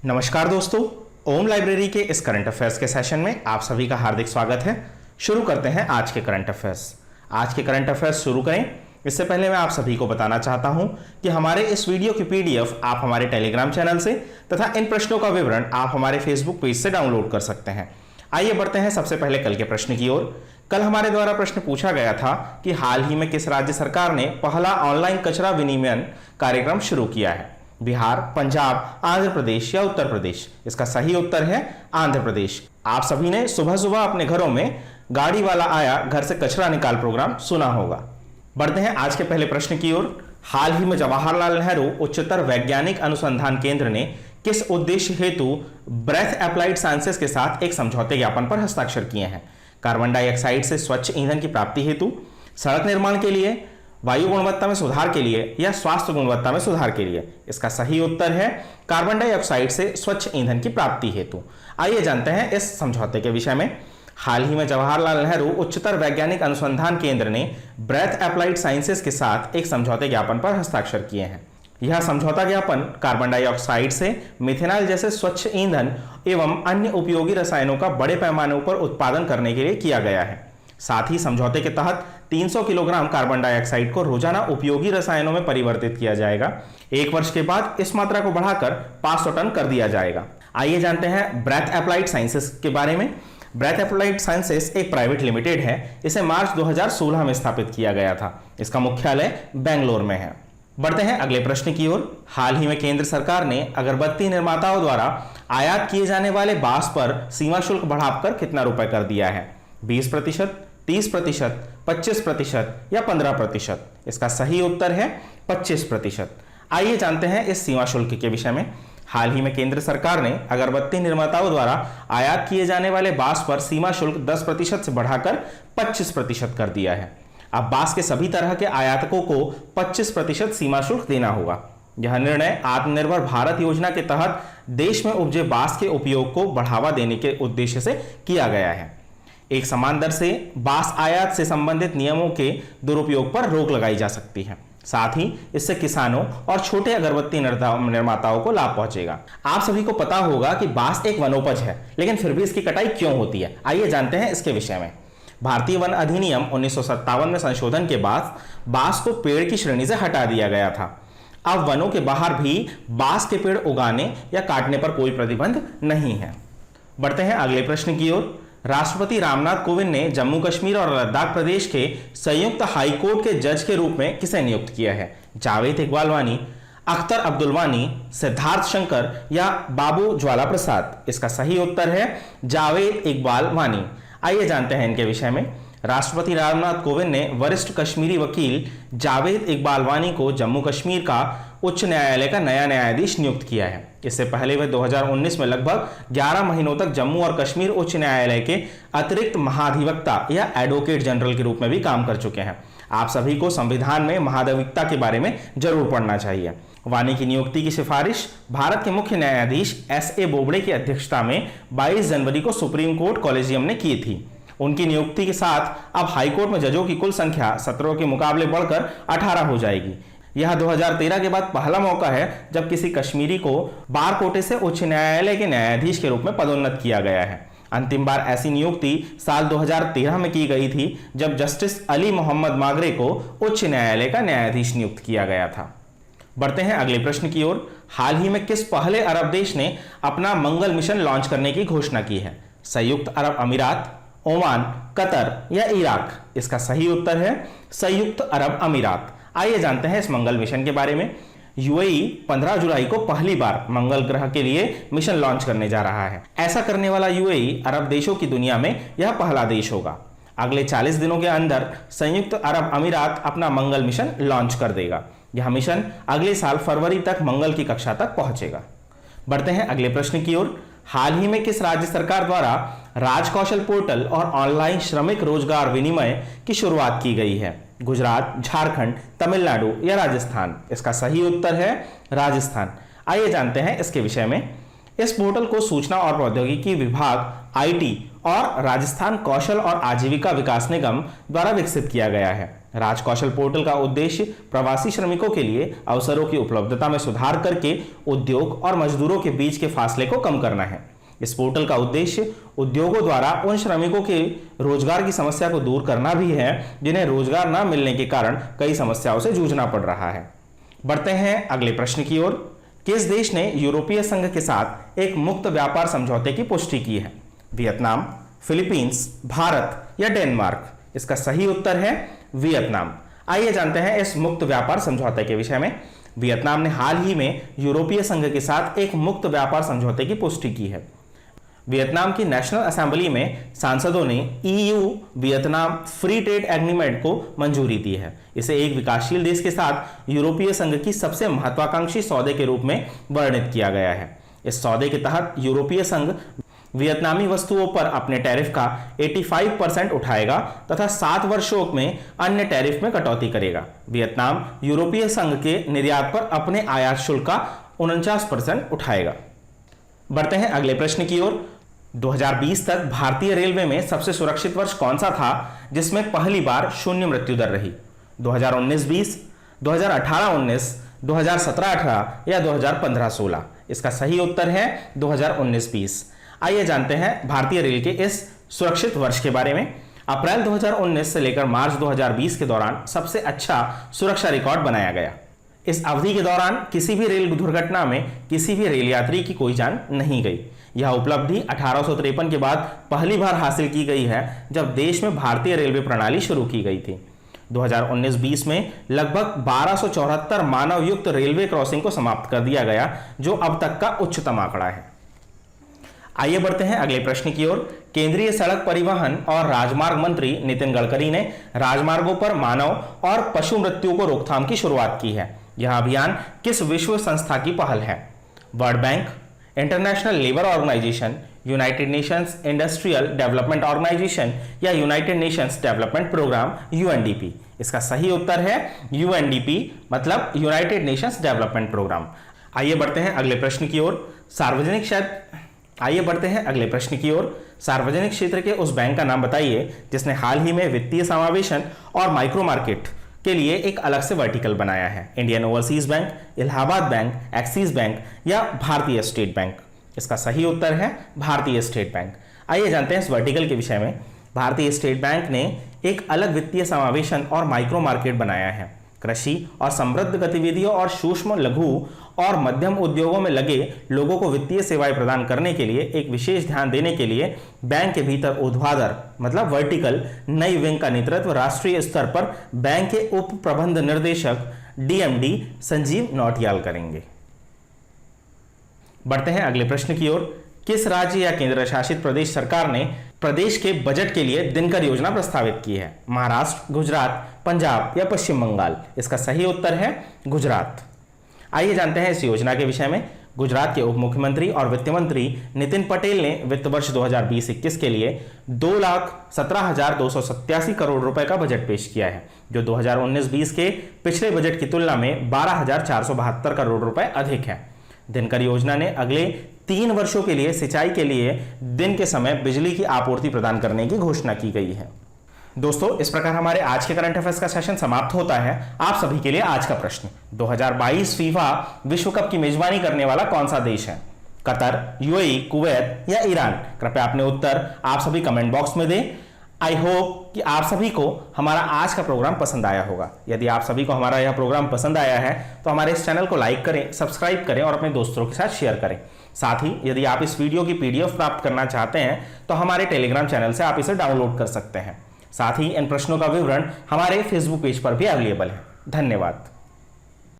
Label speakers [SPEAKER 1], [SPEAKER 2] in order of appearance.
[SPEAKER 1] नमस्कार दोस्तों, ओम लाइब्रेरी के इस करंट अफेयर्स के सेशन में आप सभी का हार्दिक स्वागत है। शुरू करते हैं आज के करंट अफेयर्स। आज के करंट अफेयर्स शुरू करें इससे पहले मैं आप सभी को बताना चाहता हूं कि हमारे इस वीडियो की पीडीएफ आप हमारे टेलीग्राम चैनल से तथा इन प्रश्नों का विवरण आप हमारे फेसबुक पेज से डाउनलोड कर सकते हैं। आइए बढ़ते हैं सबसे पहले कल के प्रश्न की ओर। कल हमारे द्वारा प्रश्न पूछा गया था कि हाल ही में किस राज्य सरकार ने पहला ऑनलाइन कचरा विनिमय कार्यक्रम शुरू किया है? बिहार, पंजाब, आंध्र प्रदेश या उत्तर प्रदेश? इसका सही उत्तर है आंध्र प्रदेश। आप सभी ने सुबह सुबह अपने घरों में गाड़ी वाला आया घर से कचरा निकाल प्रोग्राम सुना होगा। बढ़ते हैं आज के पहले प्रश्न की ओर। हाल ही में जवाहरलाल नेहरू उच्चतर वैज्ञानिक अनुसंधान केंद्र ने किस उद्देश्य हेतु ब्रेथ एप्लाइड साइंसेस के साथ एक समझौते ज्ञापन पर हस्ताक्षर किए हैं? कार्बन डाइऑक्साइड से स्वच्छ ईंधन की प्राप्ति हेतु, सड़क निर्माण के लिए, वायु गुणवत्ता में सुधार के लिए या स्वास्थ्य गुणवत्ता में सुधार के लिए? इसका सही उत्तर है कार्बन डाइऑक्साइड से स्वच्छ ईंधन की प्राप्ति हेतु। आइए जानते हैं इस समझौते के विषय में। हाल ही में जवाहरलाल नेहरू उच्चतर वैज्ञानिक अनुसंधान केंद्र ने ब्रेथ एप्लाइड साइंसेस के साथ एक समझौते ज्ञापन पर हस्ताक्षर किए हैं। यह समझौता ज्ञापन कार्बन डाइऑक्साइड से मिथेनॉल जैसे स्वच्छ ईंधन एवं अन्य उपयोगी रसायनों का बड़े पैमाने पर उत्पादन करने के लिए किया गया है। साथ ही समझौते के तहत 300 किलोग्राम कार्बन डाइऑक्साइड को रोजाना उपयोगी रसायनों में परिवर्तित किया जाएगा। एक वर्ष के बाद इस मात्रा को बढ़ाकर 500 टन कर दिया जाएगा। आइए जानते हैं ब्रेथ एप्लाइड साइंसेस के बारे में। ब्रेथ एप्लाइड साइंसेस एक प्राइवेट लिमिटेड है। इसे मार्च 2016 में स्थापित किया गया था। इसका मुख्यालय बेंगलोर में है। बढ़ते हैं अगले प्रश्न की ओर। हाल ही में केंद्र सरकार ने अगरबत्ती निर्माताओं द्वारा आयात किए जाने वाले बांस पर सीमा शुल्क बढ़ाकर कितना रुपए कर दिया है? 20%, 30%, 25% या 15%? इसका सही उत्तर है 25%। आइए जानते हैं इस सीमा शुल्क के विषय में। हाल ही में केंद्र सरकार ने अगरबत्ती निर्माताओं द्वारा आयात किए जाने वाले बांस पर सीमा शुल्क 10% से बढ़ाकर 25% कर दिया है। अब बांस के सभी तरह के आयातकों को 25% सीमा शुल्क देना होगा। यह निर्णय आत्मनिर्भर भारत योजना के तहत देश में उपजे बांस के उपयोग को बढ़ावा देने के उद्देश्य से किया गया है। एक समान दर से बांस आयात से संबंधित नियमों के दुरुपयोग पर रोक लगाई जा सकती है। साथ ही इससे किसानों और छोटे अगरबत्ती निर्माताओं को लाभ पहुंचेगा। आप सभी को पता होगा कि बांस एक वनोपज है, लेकिन फिर भी इसकी कटाई क्यों होती है? आइए जानते हैं इसके विषय में। भारतीय वन अधिनियम 1957 में संशोधन के बाद बांस को पेड़ की श्रेणी से हटा दिया गया था। अब वनों के बाहर भी बांस के पेड़ उगाने या काटने पर कोई प्रतिबंध नहीं है। बढ़ते हैं अगले प्रश्न की ओर। राष्ट्रपति रामनाथ कोविंद ने जम्मू कश्मीर और लद्दाख प्रदेश के संयुक्त हाईकोर्ट के जज के रूप में किसे नियुक्त किया है? जावेद इकबाल वानी, अख्तर अब्दुल वानी, सिद्धार्थ शंकर या बाबू ज्वाला प्रसाद? इसका सही उत्तर है जावेद इकबाल वानी। आइए जानते हैं इनके विषय में। राष्ट्रपति रामनाथ कोविंद ने वरिष्ठ कश्मीरी वकील जावेद इकबाल वानी को जम्मू कश्मीर का उच्च न्यायालय का नया न्यायाधीश नियुक्त किया है। इससे पहले वे 2019 में लगभग 11 महीनों तक जम्मू और कश्मीर उच्च न्यायालय के अतिरिक्त महाधिवक्ता या एडवोकेट जनरल के रूप में भी काम कर चुके हैं। आप सभी को संविधान में महाधिवक्ता के बारे में जरूर पढ़ना चाहिए। वानी की नियुक्ति की सिफारिश भारत के मुख्य न्यायाधीश एस.ए. बोबड़े की अध्यक्षता में 22 जनवरी को सुप्रीम कोर्ट कॉलेजियम ने की थी। उनकी नियुक्ति के साथ अब हाईकोर्ट में जजों की कुल संख्या 17 के मुकाबले बढ़कर 18 हो जाएगी। यह 2013 के बाद पहला मौका है जब किसी कश्मीरी को बार कोटे से उच्च न्यायालय के न्यायाधीश के रूप में पदोन्नत किया गया है। अंतिम बार ऐसी नियुक्ति साल 2013 में की गई थी, जब जस्टिस अली मोहम्मद मागरे को उच्च न्यायालय का न्यायाधीश नियुक्त किया गया था। बढ़ते हैं अगले प्रश्न की ओर। हाल ही में किस पहले अरब देश ने अपना मंगल मिशन लॉन्च करने की घोषणा की है? संयुक्त अरब अमीरात, ओमान, कतर या इराक? इसका सही उत्तर है संयुक्त अरब अमीरात। आइए जानते हैं इस मंगल मिशन के बारे में। यूएई 15 जुलाई को पहली बार मंगल ग्रह के लिए मिशन लॉन्च करने जा रहा है। ऐसा करने वाला यूएई अरब देशों की दुनिया में यह पहला देश होगा। अगले 40 दिनों के अंदर संयुक्त अरब अमीरात अपना मंगल मिशन लॉन्च कर देगा। यह मिशन अगले साल फरवरी तक मंगल की कक्षा तक पहुंचेगा। बढ़ते हैं अगले प्रश्न की ओर। हाल ही में किस राज्य सरकार द्वारा राजकौशल पोर्टल और ऑनलाइन श्रमिक रोजगार विनिमय की शुरुआत की गई है? गुजरात, झारखंड, तमिलनाडु या राजस्थान? इसका सही उत्तर है राजस्थान। आइए जानते हैं इसके विषय में। इस पोर्टल को सूचना और प्रौद्योगिकी विभाग आईटी और राजस्थान कौशल और आजीविका विकास निगम द्वारा विकसित किया गया है। राज कौशल पोर्टल का उद्देश्य प्रवासी श्रमिकों के लिए अवसरों की उपलब्धता में सुधार करके उद्योग और मजदूरों के बीच के फासले को कम करना है। इस पोर्टल का उद्देश्य उद्योगों द्वारा उन श्रमिकों के रोजगार की समस्या को दूर करना भी है जिन्हें रोजगार न मिलने के कारण कई समस्याओं से जूझना पड़ रहा है। बढ़ते हैं अगले प्रश्न की ओर। किस देश ने यूरोपीय संघ के साथ एक मुक्त व्यापार समझौते की पुष्टि की है? वियतनाम, फिलीपींस, भारत या डेनमार्क? इसका सही उत्तर है वियतनाम। आइए जानते हैं इस मुक्त व्यापार समझौते के विषय में। वियतनाम ने हाल ही में यूरोपीय संघ के साथ एक मुक्त व्यापार समझौते की पुष्टि की है। वियतनाम की नेशनल असेंबली में सांसदों ने EU Vietnam free trade agreement को मंजूरी दी है। इसे एक विकासशील देश के साथ यूरोपीय संघ की सबसे महत्वाकांक्षी सौदे के रूप में वर्णित किया गया है। इस सौदे के तहत यूरोपीय संघ वियतनामी वस्तुओं पर अपने टैरिफ का 85% उठाएगा तथा 7 वर्षों में अन्य टैरिफ में कटौती करेगा। वियतनाम यूरोपीय संघ के निर्यात पर अपने आयात शुल्क का 49% उठाएगा। बढ़ते हैं अगले प्रश्न की ओर। 2020 तक भारतीय रेलवे में सबसे सुरक्षित वर्ष कौन सा था जिसमें पहली बार शून्य मृत्यु दर रही? 2019-20, 2018-19, 2017-18 या 2015-16? इसका सही उत्तर है 2019-20। आइए जानते हैं भारतीय रेल के इस सुरक्षित वर्ष के बारे में। अप्रैल 2019 से लेकर मार्च 2020 के दौरान सबसे अच्छा सुरक्षा रिकॉर्ड बनाया गया। इस अवधि के दौरान किसी भी रेल दुर्घटना में किसी भी रेल यात्री की कोई जान नहीं गई। यह उपलब्धि 1853 के बाद पहली बार हासिल की गई है जब देश में भारतीय रेलवे प्रणाली शुरू की गई थी। 2019-20 में लगभग 1274 मानव युक्त रेलवे क्रॉसिंग को समाप्त कर दिया गया, जो अब तक का उच्चतम आंकड़ा है। आइए बढ़ते हैं अगले प्रश्न की ओर। केंद्रीय सड़क परिवहन और राजमार्ग मंत्री नितिन गडकरी ने राजमार्गों पर मानव और पशु मृत्यु को रोकथाम की शुरुआत की है। यह अभियान किस विश्व संस्था की पहल है? World Bank, International Labour Organisation, United Nations Industrial Development Organisation या United Nations Development Programme UNDP? इसका सही उत्तर है UNDP, मतलब यूनाइटेड नेशंस डेवलपमेंट प्रोग्राम। आइए बढ़ते हैं अगले प्रश्न की ओर। सार्वजनिक क्षेत्र के उस बैंक का नाम बताइए जिसने हाल ही में वित्तीय समावेशन और माइक्रो मार्केट के लिए एक अलग से वर्टिकल बनाया है? Indian overseas bank, Allahabad bank, axis bank या भारतीय स्टेट बैंक? इसका सही उत्तर है भारतीय स्टेट बैंक। आइए जानते हैं इस वर्टिकल के विषय में। भारतीय स्टेट बैंक ने एक अलग वित्तीय समावेशन और माइक्रो मार्केट बनाया है। कृषि और समृद्ध गतिविधियों और सूक्ष्म, लघु और मध्यम उद्योगों में लगे लोगों को वित्तीय सेवाएं प्रदान करने के लिए एक विशेष ध्यान देने के लिए बैंक के भीतर ऊर्ध्वाधर मतलब वर्टिकल नई विंग का नेतृत्व राष्ट्रीय स्तर पर बैंक के उप प्रबंध निर्देशक DMD संजीव नौटियाल करेंगे। बढ़ते हैं अगले प्रश्न की ओर। किस राज्य या केंद्र शासित प्रदेश सरकार ने प्रदेश के बजट के लिए दिनकर योजना प्रस्तावित की है? महाराष्ट्र, गुजरात, पंजाब या पश्चिम बंगाल? इसका सही उत्तर है गुजरात। आइए जानते हैं इस योजना के विषय में। गुजरात के उप मुख्यमंत्री और वित्त मंत्री नितिन पटेल ने वित्त वर्ष 2020-21 के लिए 2,17,287 करोड़ रुपए का बजट पेश किया है, जो 2019-20 के पिछले बजट की तुलना में 12,472 करोड़ रुपए अधिक है। दिनकर योजना ने अगले 3 वर्षों के लिए सिंचाई के लिए दिन के समय बिजली की आपूर्ति प्रदान करने की घोषणा की गई है। दोस्तों, इस प्रकार हमारे आज के करंट अफेयर्स का सेशन समाप्त होता है। आप सभी के लिए आज का प्रश्न, 2022 फीफा विश्व कप की मेजबानी करने वाला कौन सा देश है? कतर, UAE, कुवैत या ईरान? कृपया अपने उत्तर आप सभी कमेंट बॉक्स में दें। आई होप कि आप सभी को हमारा आज का प्रोग्राम पसंद आया होगा। यदि आप सभी को हमारा यह प्रोग्राम पसंद आया है तो हमारे इस चैनल को लाइक करें, सब्सक्राइब करें और अपने दोस्तों के साथ शेयर करें। साथ ही यदि आप इस वीडियो की PDF प्राप्त करना चाहते हैं तो हमारे टेलीग्राम चैनल से आप इसे डाउनलोड कर सकते हैं। साथ ही इन प्रश्नों का विवरण हमारे फेसबुक पेज पर भी अवेलेबल है। धन्यवाद।